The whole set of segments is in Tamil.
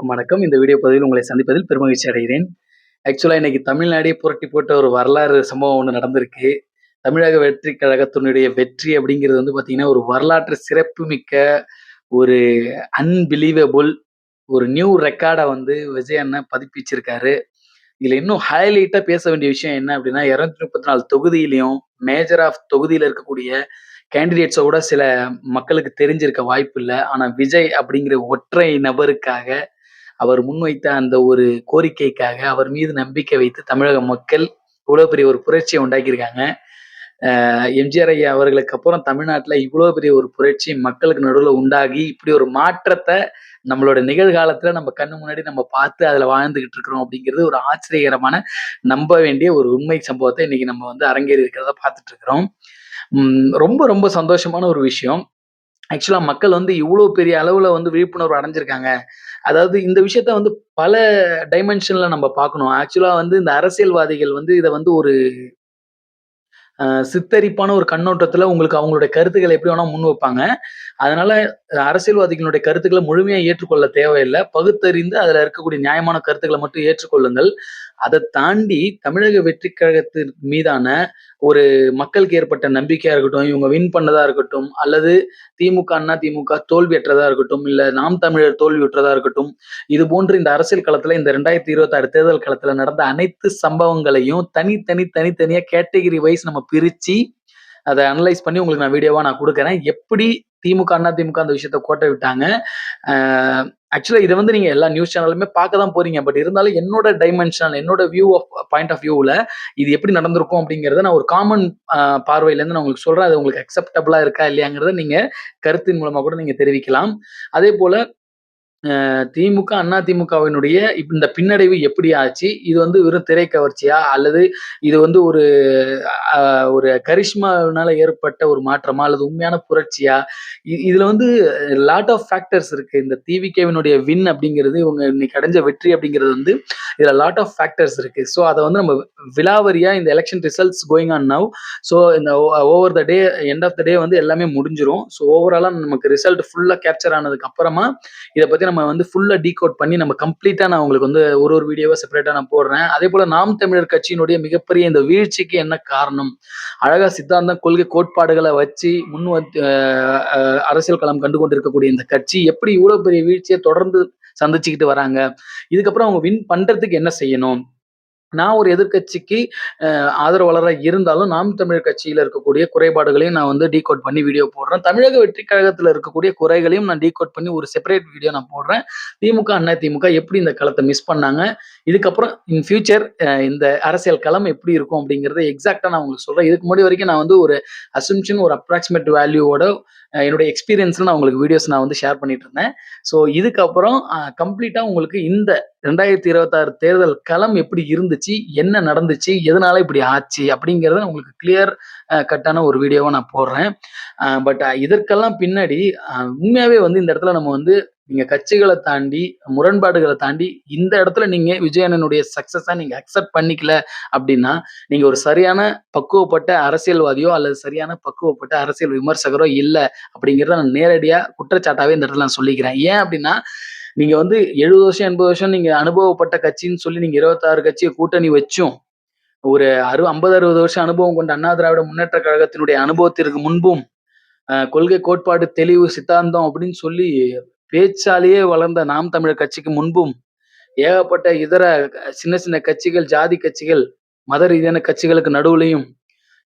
அனைவருக்கும் வணக்கம். இந்த வீடியோ பதிவில் உங்களை சந்திப்பதில் பெருமகிழ்ச்சி அடைகிறேன். ஆக்சுவலா இன்னைக்கு தமிழ்நாடே புரட்டி போட்ட ஒரு வரலாறு சம்பவம் ஒண்ணு நடந்திருக்கு. தமிழக வெற்றிக் கழகத்தினுடைய வெற்றி அப்படிங்கிறது வந்து பார்த்தீங்கன்னா, ஒரு வரலாற்று சிறப்புமிக்க ஒரு அன்பிலீவபிள் ஒரு நியூ ரெக்கார்ட வந்து விஜய் அண்ணன் பதிப்பிச்சிருக்காரு. இதுல இன்னும் ஹைலைட்டா பேச வேண்டிய விஷயம் என்ன அப்படின்னா, 234 தொகுதியிலயும் மேஜர் ஆஃப் தொகுதியில இருக்கக்கூடிய கேண்டிடேட்ஸ சில மக்களுக்கு தெரிஞ்சிருக்க வாய்ப்பில்ல. ஆனா விஜய் அப்படிங்கிற ஒற்றை நபருக்காக அவர் முன்வைத்த அந்த ஒரு கோரிக்கைக்காக அவர் மீது நம்பிக்கை வைத்து தமிழக மக்கள் இவ்வளோ பெரிய ஒரு புரட்சிய உண்டாக்கியிருக்காங்க. எம்ஜிஆர் ஐயா அவர்களுக்கு அப்புறம் தமிழ்நாட்டுல இவ்வளோ பெரிய ஒரு புரட்சி மக்களுக்கு நடுவுல உண்டாகி, இப்படி ஒரு மாற்றத்த நம்மளோட நிகழ்காலத்துல நம்ம கண்ணு முன்னாடி நம்ம பார்த்து அதுல வாழ்ந்துகிட்டு இருக்கிறோம் அப்படிங்கிறது ஒரு ஆச்சரியகரமான, நம்ப வேண்டிய ஒரு உண்மை சம்பவத்த இன்னைக்கு நம்ம வந்து அரங்கேறி இருக்கிறத பார்த்துட்டு இருக்கிறோம். ரொம்ப ரொம்ப சந்தோஷமான ஒரு விஷயம். ஆக்சுவலா மக்கள் வந்து இவ்ளோ பெரிய அளவுல வந்து விழிப்புணர்வு அடைஞ்சிருக்காங்க. அதாவது இந்த விஷயத்த வந்து பல டைமென்ஷன்ல நம்ம பார்க்கணும். ஆக்சுவலா வந்து இந்த அரசியல்வாதிகள் வந்து இத வந்து ஒரு சித்தரிப்பான ஒரு கண்ணோட்டத்துல உங்களுக்கு அவங்களுடைய கருத்துக்கள எப்படி வேணா முன்வைப்பாங்க. அதனால அரசியல்வாதிகளுடைய கருத்துக்கள முழுமையா ஏற்றுக்கொள்ள தேவையில்ல. பகுத்தறிந்து அதுல இருக்கக்கூடிய நியாயமான கருத்துக்கள மட்டும் ஏற்றுக்கொள்ளுங்கள். அதத் தாண்டி தமிழக வெற்றிக் கழகத்தின் மீதான ஒரு மக்களுக்கு ஏற்பட்ட நம்பிக்கையா இருக்கட்டும், இவங்க வின் பண்ணதா இருக்கட்டும், அல்லது திமுக, அண்ணா திமுக தோல்வியுற்றதா இருக்கட்டும், இல்ல நாம் தமிழர் தோல்வியுற்றதா இருக்கட்டும், இது போன்று இந்த அரசியல் களத்துல இந்த 2026 தேர்தல் களத்துல நடந்த அனைத்து சம்பவங்களையும் தனித்தனியா கேட்டகரி வைஸ் நம்ம பிரிச்சு அத அனலைஸ் பண்ணி உங்களுக்கு நான் வீடியோவா நான் குடுக்குறேன். எப்படி திமுக, அதிமுக அந்த விஷயத்த கோட்டை விட்டாங்க. அ ஆக்சுவலா இத வந்து நீங்க எல்லா நியூஸ் சேனலுமே பார்க்க தான் போறீங்க. பட் இருந்தாலும் என்னோட டைமென்ஷன், என்னோட பாயிண்ட் ஆஃப் வியூல இது எப்படி நடந்திருக்கும் அப்படிங்கிறத நான் ஒரு காமன் பார்வையிலேருந்து நான் உங்களுக்கு சொல்றேன். அது உங்களுக்கு அக்செப்டபிளா இருக்கா இல்லையாங்கிறத நீங்க கருத்தின் மூலமா கூட நீங்க தெரிவிக்கலாம். அதேபோல திமுக, அதிமுகவினுடைய இந்த பின்னடைவு எப்படி ஆச்சு? இது வந்து வெறும் திரை கவர்ச்சியா? அல்லது இது வந்து ஒரு அ ஒரு கரிஷ்மாவினால ஏற்பட்ட ஒரு மாற்றமா? அல்லது உண்மையான புரட்சியா? இதுல வந்து லாட் ஆஃப் ஃபேக்டர்ஸ் இருக்கு. இந்த டிவிகேவினுடைய வின் அப்படிங்கிறது, இவங்க இன்னைக்கு அடைஞ்ச வெற்றி அப்படிங்கிறது வந்து, இதுல லாட் ஆஃப் ஃபேக்டர்ஸ் இருக்கு. ஸோ அத வந்து நம்ம விலாவாரியா இந்த election results going on now. So இந்த over the day end of the day வந்து எல்லாமே முடிஞ்சிரும். ஸோ ஓவராலா நமக்கு ரிசல்ட் ஃபுல்லா கேப்சர் ஆனதுக்கு அப்புறமா, இத பத்தி நம்ம வந்து ஃபுல்லா டீகோட் பண்ணி நம்ம கம்ப்ளீட்டா நான் உங்களுக்கு வந்து ஒரு வீடியோவா செப்பரேட்டா நான் போடுறேன். அதேபோல நாம் தமிழர் கட்சியினுடைய மிகப்பெரிய இந்த வீழ்ச்சிக்கு என்ன காரணம்? அழகா சித்தாந்தம், கொள்கை, கோட்பாடுகள வச்சு முன் வந்து அரசியல் களம் கண்டு கொண்டிருக்கக்கூடிய இந்த கட்சி எப்படி இவ்வளவு பெரிய வீழ்ச்சிய தொடர்ந்து சந்திச்சுக்கிட்டு வராங்க? இதுக்கப்புறம் அவங்க வின் பண்றதுக்கு என்ன செய்யணும்? நான் ஒரு எதிர்க்கட்சிக்கு ஆதரவாளரா இருந்தாலும், நாம் தமிழர் கட்சியில இருக்கக்கூடிய குறைபாடுகளையும் நான் வந்து டீகோட் பண்ணி வீடியோ போடுறேன். தமிழக வெற்றிக் கழகத்துல இருக்கக்கூடிய குறைகளையும் நான் டீகோட் பண்ணி ஒரு செப்பரேட் வீடியோ நான் போடுறேன். திமுக, அதிமுக எப்படி இந்த களத்த மிஸ் பண்ணாங்க? இதுக்கப்புறம் இன் ஃபியூச்சர் இந்த அரசியல் களம் எப்படி இருக்கும்? அப்படிங்கிறத எக்ஸாக்ட்டா நான் உங்களுக்கு சொல்றேன். இதுக்கு முன்னாடி வரைக்கும் நான் வந்து ஒரு அசம்ப்ஷன், ஒரு அப்ராக்ஸிமேட் வேல்யூவோட என்னுடைய எக்ஸ்பீரியன்ஸ்ல நான் உங்களுக்கு வீடியோஸ் நான் வந்து ஷேர் பண்ணிட்டு இருந்தேன். ஸோ இதுக்கப்புறம் கம்ப்ளீட்டா உங்களுக்கு இந்த 2026 தேர்தல் களம் எப்படி இருந்துச்சு? என்ன நடந்துச்சு? எதனால இப்படி ஆச்சு? அப்படிங்கிறத உங்களுக்கு கிளியர் கட்டான ஒரு வீடியோவா நான் போடுறேன். பட் இதற்கெல்லாம் பின்னாடி உண்மையாவே வந்து இந்த இடத்துல நம்ம வந்து நீங்க கட்சிகள தாண்டி, முரண்பாடுகள தாண்டி இந்த இடத்துல நீங்க விஜய் அண்ணனுடைய சக்சஸ நீங்க அக்செப்ட் பண்ணிக்கல அப்படின்னா, நீங்க ஒரு சரியான பக்குவப்பட்ட அரசியல்வாதியோ அல்லது சரியான பக்குவப்பட்ட அரசியல் விமர்சகரோ இல்ல அப்படிங்கிறத நான் நேரடியா குற்றச்சாட்டாவே இந்த இடத்துல நான் சொல்லிக்கிறேன். ஏன் அப்படின்னா, நீங்க வந்து 70 வருஷம், 80 வருஷம் நீங்க அனுபவப்பட்ட கட்சின்னு சொல்லி நீங்க 26 கட்சிய கூட்டணி வச்சும், ஒரு 50, 60 வருஷம் அனுபவம் கொண்ட அண்ணா திராவிட முன்னேற்றக் கழகத்தினுடைய அனுபவத்திற்கு முன்பும், கொள்கை, கோட்பாடு, தெளிவு, சித்தாந்தம் அப்படின்னு சொல்லி பேச்சாலேயே வளர்ந்த நாம் தமிழர் கட்சிக்கு முன்பும், ஏகப்பட்ட இதர சின்ன சின்ன கட்சிகள், ஜாதி கட்சிகள், மத ரீதியான கட்சிகளுக்கு நடுவுலயும்,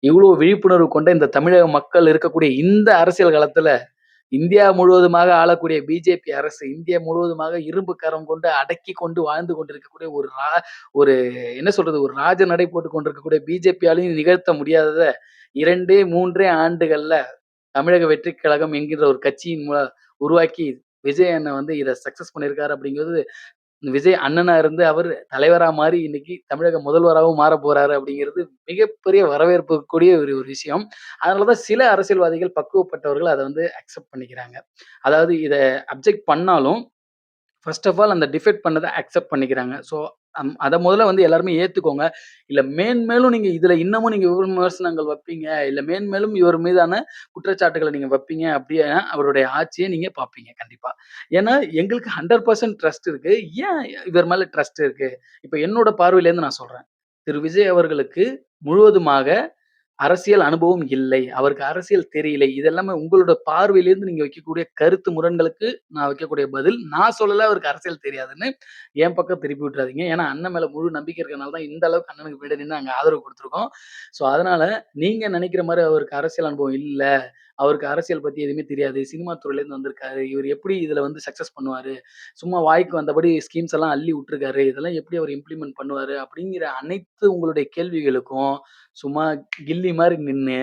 இவ்ளோ விழிப்புணர்வு கொண்ட இந்த தமிழக மக்கள் இருக்கக்கூடிய இந்த அரசியல் களத்துல இந்தியா முழுவதுமாக ஆளக்கூடிய பிஜேபி அரசு, இந்தியா முழுவதுமாக இரும்பு கரம் கொண்டு அடக்கி கொண்டு வாழ்ந்து கொண்டிருக்கக்கூடிய ஒரு என்ன சொல்றது? ஒரு ராஜ நடை போட்டுக் கொண்டிருக்கக்கூடிய பிஜேபியாலயும் நிகழ்த்த முடியாதத 2, 3 ஆண்டுகள்ல தமிழக வெற்றிக் கழகம் என்கின்ற ஒரு கட்சியின் உருவாக்கி விஜய் அண்ணன் வந்து இத சக்சஸ் பண்ணியிருக்காரு அப்படிங்கிறது, விஜய் அண்ணனா இருந்து அவர் தலைவரா மாறி இன்னைக்கு தமிழக முதல்வராவும் மாறப் போறாரு அப்படிங்கிறது மிகப்பெரிய வரவேற்புக்குரிய ஒரு ஒரு விஷயம். அதனால தான் சில அரசியல்வாதிகள் பக்குவப்பட்டவர்கள் அத வந்து அக்செப்ட் பண்ணிக்கிறாங்க. அதாவது இத அப்ஜெக்ட் பண்ணாலும், ஃபர்ஸ்ட் ஆஃப் ஆல் அந்த டிஃபெக்ட் பண்ணத அக்செப்ட் பண்ணிக்கிறாங்க. ஸோ அத முதல்ல வந்து எல்லாருமே ஏத்துக்கோங்க. இல்ல மேன்மேலும் நீங்க இதுல இன்னமும் நீங்க விமர்சனங்கள் வைப்பீங்க, இல்ல மேன்மேலும் இவர் மீதான குற்றச்சாட்டுகள நீங்க வைப்பீங்க அப்படின்னா, அவருடைய ஆட்சிய நீங்க பார்ப்பீங்க கண்டிப்பா. ஏன்னா எங்களுக்கு 100% ட்ரஸ்ட் இருக்கு. ஏன் இவர் மேல ட்ரஸ்ட் இருக்கு? இப்ப என்னோட பார்வையிலேருந்து நான் சொல்றேன். திரு விஜய் அவர்களுக்கு முழுவதுமாக அரசியல் அனுபவம் இல்லை. அவருக்கு அரசியல் தெரியலை. இது எல்லாமே உங்களோட பார்வையிலேருந்து நீங்க வைக்கக்கூடிய கருத்து முரண்களுக்கு நான் வைக்கக்கூடிய பதில். நான் சொல்லல அவருக்கு அரசியல் தெரியாதுன்னு. என் பக்கம் திருப்பி விட்டுறாதீங்க. ஏன்னா, அண்ணன் மேல முழு நம்பிக்கை இருக்கனால தான் இந்த அளவுக்கு அண்ணனுக்கு பின்னாடி நின்னு நாங்க ஆதரவு குடுத்துருக்கோம். ஸோ, அதனால நீங்க நெனைக்கிற மாரி அவருக்கு அரசியல் அனுபவம் இல்ல. அவருக்கு அரசியல் பத்தி எதுவுமே தெரியாது. சினிமா துறையிலேருந்து வந்திருக்காரு. இவரு எப்படி இதுல வந்து சக்சஸ் பண்ணுவாரு? சும்மா வாய்க்கு வந்தபடி ஸ்கீம்ஸ் எல்லாம் அள்ளி விட்டுருக்காரு. இதெல்லாம் எப்படி அவர் இம்ப்ளிமெண்ட் பண்ணுவாரு? அப்படிங்கிற அனைத்து உங்களுடைய கேள்விகளுக்கும் சும்மா கில்லி மாரி நின்னு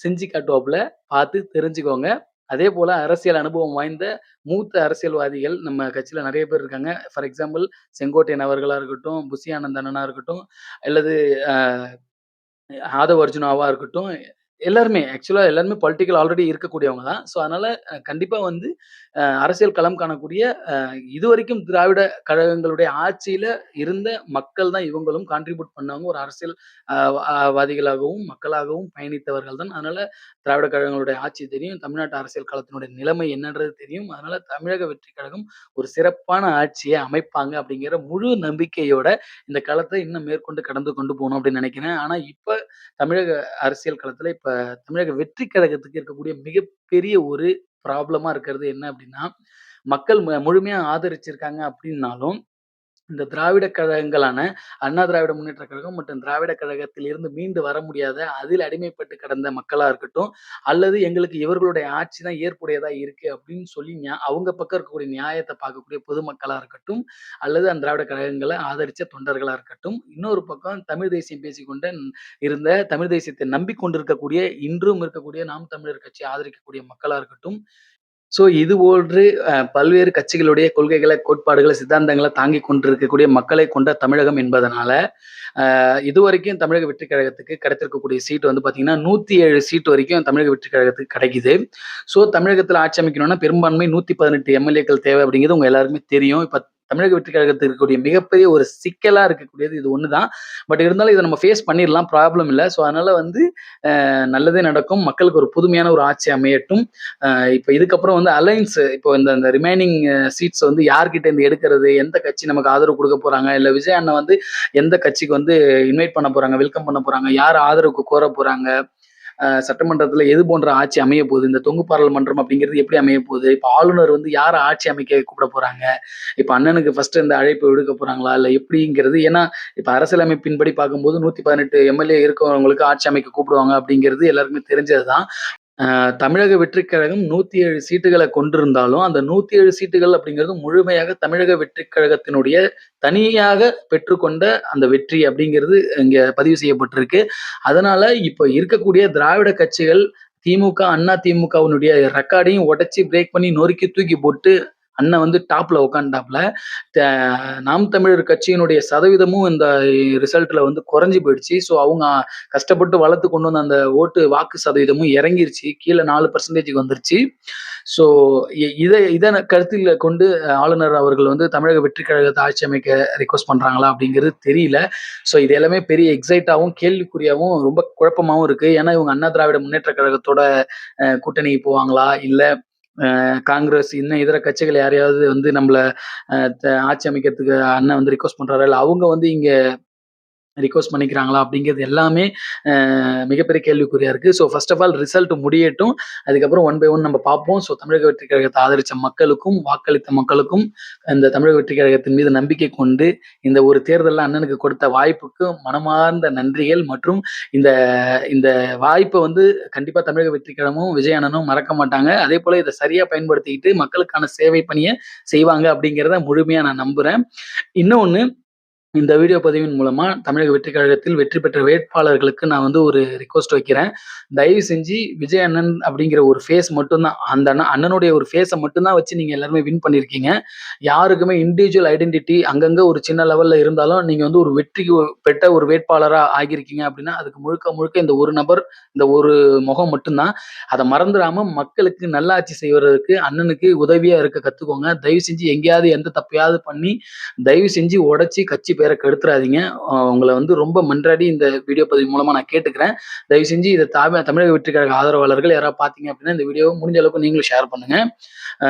செஞ்சு காட்டுவாப்புல. பார்த்து தெரிஞ்சுக்கோங்க. அதேபோல அரசியல் அனுபவம் வாய்ந்த மூத்த அரசியல்வாதிகள் நம்ம கட்சியில நெறைய பேர் இருக்காங்க. ஃபார் எக்ஸாம்பிள் செங்கோட்டையன் அவர்களா இருக்கட்டும், புஷி ஆனந்த் அண்ணனா இருக்கட்டும், அல்லது அ ஆதவ் அர்ஜுனாவா இருக்கட்டும், எல்லாருமே ஆக்சுவலா எல்லாருமே பொலிட்டிக்கல் ஆல்ரெடி இருக்கக்கூடியவங்க தான். ஸோ அதனால கண்டிப்பா வந்து அரசியல் களம் காணக்கூடிய இதுவரைக்கும் திராவிட கழகங்களுடைய ஆட்சியில இருந்த மக்கள் தான் இவங்களும் கான்ட்ரிபியூட் பண்ணவங்க. ஒரு அரசியல் அ அ வாதிகளாகவும், மக்களாகவும் பயணித்தவர்கள் தான். அதனால திராவிட கழகங்களுடைய ஆட்சி தெரியும். தமிழ்நாட்டு அரசியல் களத்தினுடைய நிலைமை என்னன்றது தெரியும். அதனால தமிழக வெற்றிக் கழகம் ஒரு சிறப்பான ஆட்சிய அமைப்பாங்க அப்படிங்கிற முழு நம்பிக்கையோட இந்த களத்த இன்னும் மேற்கொண்டு கடந்து கொண்டு போணும் அப்படின்னு நினைக்கிறேன். ஆனா இப்ப தமிழக அரசியல் களத்துல இப்ப தமிழக வெற்றிக் கழகத்துக்கு இருக்கக்கூடிய மிகப்பெரிய ஒரு ப்ராப்ளமா இருக்கிறது என்ன அப்படின்னா, மக்கள் முழுமையா ஆதரிச்சிருக்காங்க அப்படின்னாலும், இந்த திராவிட கழகங்களான அண்ணா திராவிட முன்னேற்றக் கழகம் மற்றும் திராவிட கழகத்தில் இருந்து மீண்டு வர முடியாத, அதில் அடிமைப்பட்டு கிடந்த மக்களா இருக்கட்டும், அல்லது எங்களுக்கு இவர்களுடைய ஆட்சி தான் ஏற்புடையதா இருக்கு அப்படின்னு சொல்லி அவங்க பக்கம் இருக்கக்கூடிய நியாயத்த பார்க்கக்கூடிய பொதுமக்களா இருக்கட்டும், அல்லது அந்த திராவிட கழகங்கள ஆதரிச்ச தொண்டர்களா இருக்கட்டும், இன்னொரு பக்கம் தமிழ் தேசியம் பேசிக்கொண்ட இருந்த தமிழ் தேசியத்தை நம்பிக்கொண்டிருக்கக்கூடிய, இன்றும் இருக்கக்கூடிய நாம் தமிழர் கட்சி ஆதரிக்கக்கூடிய மக்களா இருக்கட்டும், ஸோ இது போன்று பல்வேறு கட்சிகளுடைய கொள்கைகள, கோட்பாடுகள, சித்தாந்தங்கள தாங்கிக் கொண்டிருக்கக்கூடிய மக்களை கொண்ட தமிழகம் என்பதனால, இதுவரைக்கும் தமிழக வெற்றிக் கழகத்துக்கு கிடைத்திருக்கக்கூடிய சீட் வந்து பார்த்தீங்கன்னா, 107 சீட் வரைக்கும் தமிழக வெற்றிக் கழகத்துக்கு கிடைக்குது. ஸோ தமிழகத்தில ஆட்சி அமைக்கணும்னா பெரும்பான்மை 118 எம்.எல்.ஏக்கள் தேவை அப்படிங்கிறது உங்க எல்லாருக்குமே தெரியும். இப்ப தமிழக வெற்றிக் கழகத்துக்கு இருக்கக்கூடிய மிகப்பெரிய ஒரு சிக்கலா இருக்கக்கூடியது இது ஒண்ணு தான். பட் இருந்தாலும் இத நம்ம ஃபேஸ் பண்ணிறலாம். ப்ராப்ளம் இல்ல. ஸோ அதனால வந்து நல்லதே நடக்கும். மக்களுக்கு ஒரு புதுமையான ஒரு ஆட்சி அமையட்டும். இப்ப இதுக்கப்புறம் வந்து அலைன்ஸ் இப்போ இந்த இந்த ரிமைனிங் சீட்ஸ் வந்து யார்கிட்ட இருந்து எடுக்கிறது? எந்த கட்சி நமக்கு ஆதரவு குடுக்க போறாங்க? இல்ல விஜய் அண்ணன் வந்து எந்த கட்சிக்கு வந்து இன்வைட் பண்ண போறாங்க? வெல்கம் பண்ண போறாங்க? யார் ஆதரவுக்கு கோரப் போறாங்க? சட்டமன்றத்துல எது போன்ற ஆட்சி அமையப் போகுது? இந்த தொங்கு பாராளுமன்றம் அப்படிங்கிறது எப்படி அமையப் போகுது? இப்ப ஆளுநர் வந்து யார ஆட்சி அமைக்க கூப்பிட போறாங்க? இப்ப அண்ணனுக்கு ஃபர்ஸ்ட் இந்த அழைப்பு விடுக்க போறாங்களா? இல்ல எப்படிங்கிறது? ஏன்னா, இப்ப அரசியலமைப்பின்படி பார்க்கும்போது 118 எம்.எல்.ஏ இருக்கவங்களுக்கு ஆட்சி அமைக்க கூப்பிடுவாங்க அப்படிங்கிறது எல்லாருக்குமே தெரிஞ்சது தான். தமிழக வெற்றிக் கழகம் 107 சீட்டுகள கொண்டிருந்தாலும், அந்த 107 சீட்டுகள் அப்படிங்கிறது முழுமையாக தமிழக வெற்றிக் கழகத்தினுடைய தனியாக பெற்றுக்கொண்ட அந்த வெற்றி அப்படிங்கிறது இங்க பதிவு செய்யப்பட்டிருக்கு. அதனால இப்ப இருக்கக்கூடிய திராவிட கட்சிகள் திமுக, அண்ணா திமுகவினுடைய ரெக்கார்டையும் உடைச்சு பிரேக் பண்ணி நொறுக்கி தூக்கி போட்டு அண்ணன் வந்து டாப்ல உட்காந்துட்டாப்ல. த நாம் தமிழர் கட்சியினுடைய சதவீதமும் இந்த ரிசல்ட்ல வந்து குறைஞ்சு போயிடுச்சு. ஸோ அவங்க கஷ்டப்பட்டு வளர்த்து கொண்டு வந்த அந்த வாக்கு சதவீதமும் இறங்கிருச்சு. கீழ 4% வந்துருச்சு. ஸோ இத இத கருத்தில் கொண்டு ஆளுநர் அவர்கள் வந்து தமிழக வெற்றிக் கழகத்த ஆட்சி அமைக்க ரிக்வெஸ்ட் பண்றாங்களா அப்படிங்கிறது தெரியல. ஸோ இது எல்லாமே பெரிய எக்ஸைட்டாவும், கேள்விக்குறியாவும், ரொம்ப குழப்பமாவும் இருக்கு. ஏன்னா இவங்க அண்ணா திராவிட முன்னேற்றக் கழகத்தோட கூட்டணிக்கு போவாங்களா? இல்ல காங்கிரஸ் இன்னும் இதர கட்சிகள் யாரையாவது வந்து நம்மள அ த ஆட்சி அமைக்கிறதுக்கு அண்ணன் வந்து ரிக்வெஸ்ட் பண்றாரா? இல்ல அவங்க வந்து இங்க ரிக்வெஸ்ட் பண்ணிக்கிறாங்களா? அப்படிங்கிறது எல்லாமே மிகப்பெரிய கேள்விக்குறியா இருக்கு. So first of all result முடியட்டும். அதுக்கப்புறம் ஒன் பை ஒன் நம்ம பார்ப்போம். ஸோ தமிழக வெற்றிக் கழகத்த ஆதரிச்ச மக்களுக்கும், வாக்களித்த மக்களுக்கும் இந்த தமிழக வெற்றிக் கழகத்தின் மீது நம்பிக்கை கொண்டு, இந்த ஒரு தேர்தல்ல அண்ணனுக்கு கொடுத்த வாய்ப்புக்கு மனமார்ந்த நன்றிகள் மற்றும் இந்த இந்த வாய்ப்ப வந்து கண்டிப்பா தமிழக வெற்றிக் கழகமும், விஜய் அண்ணனும் மறக்க மாட்டாங்க. அதேபோல இத சரியா பயன்படுத்திக்கிட்டு மக்களுக்கான சேவை பணிய செய்வாங்க அப்படிங்கிறத முழுமையா நான் நம்புறேன். இன்னொன்னு இந்த வீடியோ பதிவின் மூலமா தமிழக வெற்றிக் கழகத்தில் வெற்றி பெற்ற வேட்பாளர்களுக்கு நான் வந்து ஒரு ரிக்வெஸ்ட் வைக்கிறேன். தயவு செஞ்சு விஜய் அண்ணன் அப்படிங்கிற ஒரு ஃபேஸ் மட்டும் தான் அந்த அண்ணனுடைய ஒரு ஃபேஸ மட்டும் தான் வச்சு நீங்க எல்லாருமே வின் பண்ணியிருக்கீங்க. யாருக்குமே இண்டிவிஜுவல் ஐடென்டிட்டி அங்கங்க ஒரு சின்ன லெவல்ல இருந்தாலும், நீங்க வந்து ஒரு வெற்றி பெற்ற ஒரு வேட்பாளரா ஆகியிருக்கீங்க அப்படின்னா, அதுக்கு முழுக்க முழுக்க இந்த ஒரு நபர், இந்த ஒரு முகம் மட்டும் தான். அத மறந்துறாம மக்களுக்கு நல்லாட்சி செய்வதற்கு அண்ணனுக்கு உதவியா இருக்க கத்துக்கோங்க. தயவு செஞ்சு எங்கேயாவது எந்த தப்பையாவது பண்ணி, தயவு செஞ்சு உடைச்சு கட்சி பேர கெடுத்துறாதீங்க. உங்கள வந்து ரொம்ப மன்றாடி இந்த வீடியோ பதிவு மூலமா நான் கேட்டுக்கிறேன். தயவு செஞ்சு இத தமிழக வெற்றி கழக ஆதரவாளர்கள் யாராவது பார்த்தீங்க அப்படின்னா, இந்த வீடியோவ முடிஞ்ச அளவுக்கு நீங்களும் ஷேர் பண்ணுங்க. அ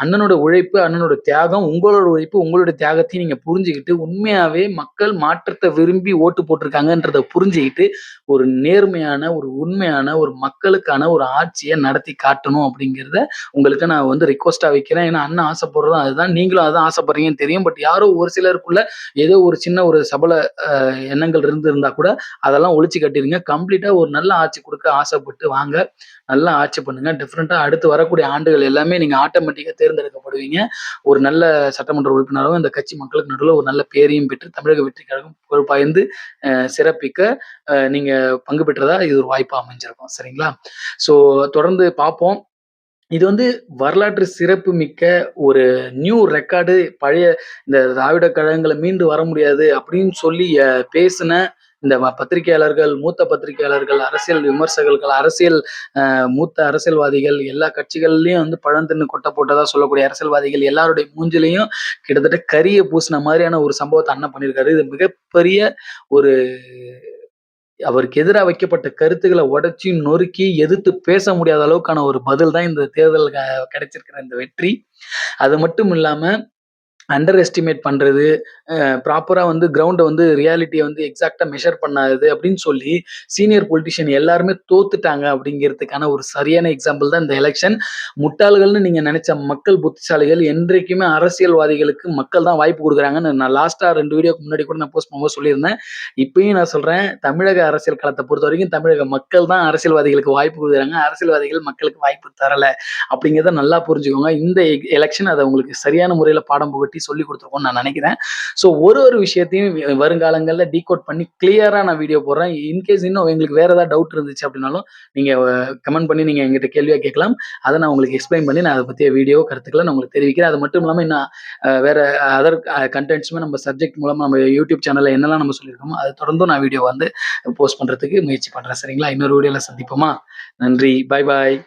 அண்ணனோட உழைப்பு, அண்ணனோட தியாகம், உங்களோட உழைப்பு, உங்களுடைய தியாகத்தையும் நீங்க புரிஞ்சுகிட்டு, உண்மையாவே மக்கள் மாற்றத்த விரும்பி ஓட்டு போட்டுருக்காங்கன்றத புரிஞ்சுகிட்டு, ஒரு நேர்மையான, ஒரு உண்மையான, ஒரு மக்களுக்கான ஒரு ஆட்சிய நடத்தி காட்டணும் அப்படிங்கிறத உங்களுக்கு நான் வந்து ரிக்வெஸ்ட்டா வைக்கிறேன். ஏன்னா அண்ணன் ஆசைப்படுறதும் அதுதான். நீங்களும் அதான் ஆசைப்படுறீங்கன்னு தெரியும். பட் யாரோ ஒரு சிலருக்குள்ள ஏதோ ஒரு சின்ன ஒரு சபல எண்ணங்கள் இருந்திருந்தா கூட அதெல்லாம் ஒழிச்சு கட்டிருங்க. கம்ப்ளீட்டா ஒரு நல்ல ஆட்சி குடுக்க ஆசைப்பட்டு வாங்க. நல்லா ஆட்சி பண்ணுங்க. டிஃபரெண்ட்டா அடுத்து வரக்கூடிய ஆண்டுகள் எல்லாமே நீங்க ஆட்டோமேட்டிக்கா தேர்ந்தெடுக்கப்படுவீங்க. ஒரு நல்ல சட்டமன்ற உறுப்பினராவும் இந்த கட்சி மக்களுக்கு நடுவுல ஒரு நல்ல பேரையும் பெற்று தமிழக வெற்றி கழகம் புகழ் பாய்ந்து சிறப்பிக்க நீங்க பங்கு பெற்றதா இது ஒரு வாய்ப்பா அமைஞ்சிருக்கும். சரிங்களா? ஸோ தொடர்ந்து பார்ப்போம். இது வந்து வரலாற்று சிறப்பு மிக்க ஒரு நியூ ரெக்கார்டு. பழைய இந்த திராவிட கழகங்கள மீண்டு வர முடியாது அப்படின்னு சொல்லி பேசின இந்த பத்திரிகையாளர்கள், மூத்த பத்திரிகையாளர்கள், அரசியல் விமர்சகர்கள், மூத்த அரசியல்வாதிகள், எல்லா கட்சிகள்லயும் வந்து பழம் தின்னு கொட்ட போட்டதா சொல்லக்கூடிய அரசியல்வாதிகள் எல்லாருடைய மூஞ்சிலயும் கிட்டத்தட்ட கரிய பூசின மாதிரியான ஒரு சம்பவத்த அண்ணன் பண்ணியிருக்காரு. இது மிகப்பெரிய ஒரு அவருக்கு எதிரா வைக்கப்பட்ட கருத்துக்கள உடைச்சு, நொறுக்கி, எதிர்த்து பேச முடியாத அளவுக்கான ஒரு பதில் தான் இந்த தேர்தல் கிடைச்சிருக்கிற இந்த வெற்றி. அது மட்டும் இல்லாம அண்டர் எஸ்டிமேட் பண்றது, ப்ராப்பரா வந்து கிரவுண்ட வந்து ரியாலிட்டிய வந்து எக்ஸாக்ட்டா மெஷர் பண்ணாதது அப்படின்னு சொல்லி, சீனியர் பொலிட்டிஷியன் எல்லாருமே தோத்துட்டாங்க அப்படிங்கிறதுக்கான ஒரு சரியான எக்ஸாம்பிள் தான் இந்த எலக்ஷன். முட்டாள்கள்னு நீங்க நெனைச்ச மக்கள் புத்திசாலிகள் என்றைக்குமே அரசியல்வாதிகளுக்கு மக்கள் தான் வாய்ப்பு குடுக்குறாங்கன்னு நான் லாஸ்ட்டா 2 வீடியோக்கு முன்னாடி கூட நான் போஸ்ட் பண்ணும்போது சொல்லியிருந்தேன். இப்பயும் நான் சொல்றேன், தமிழக அரசியல் களத்த பொறுத்தவரைக்கும் தமிழக மக்கள் தான் அரசியல்வாதிகளுக்கு வாய்ப்பு குடுக்குறாங்க. அரசியல்வாதிகள் மக்களுக்கு வாய்ப்பு தரல. அப்படிங்கிறத நல்லா புரிஞ்சுக்கோங்க. இந்த எலக்ஷன் அத உங்களுக்கு சரியான முறையில பாடம் புகட்டி சொல்லிக் குடுத்துருக்கும்னு நான் நெனைக்கிறேன். ஸோ ஒரு விஷயத்தையும் வருங்காலங்கள்ல டீகோட் பண்ணி கிளியரா நான் வீடியோ போடுறேன். இன்கேஸ் இன்னும் எங்களுக்கு வேற ஏதாவது டவுட் இருந்துச்சு அப்படின்னாலும், நீங்க கமெண்ட் பண்ணி நீங்க என்கிட்ட கேள்வியா கேட்கலாம். அத நான் உங்களுக்கு எக்ஸ்பிளைன் பண்ணி நான் அத பத்திய வீடியோ, கருத்துக்கள நான் உங்களுக்கு தெரிவிக்கிறேன். அது மட்டும் இல்லாம இன்னும் வேற அதர் கன்டென்ட்ஸுமே நம்ம சப்ஜெக்ட் மூலமா நம்ம யூடியூப் சேனல்ல என்னலாம் நம்ம சொல்லியிருக்கோமோ, அத தொடர்ந்தும் நான் வீடியோ வந்து போஸ்ட் பண்றதுக்கு முயற்சி பண்றேன். சரிங்களா? இன்னொரு வீடியோல சந்திப்போமா? நன்றி. பாய் பாய்.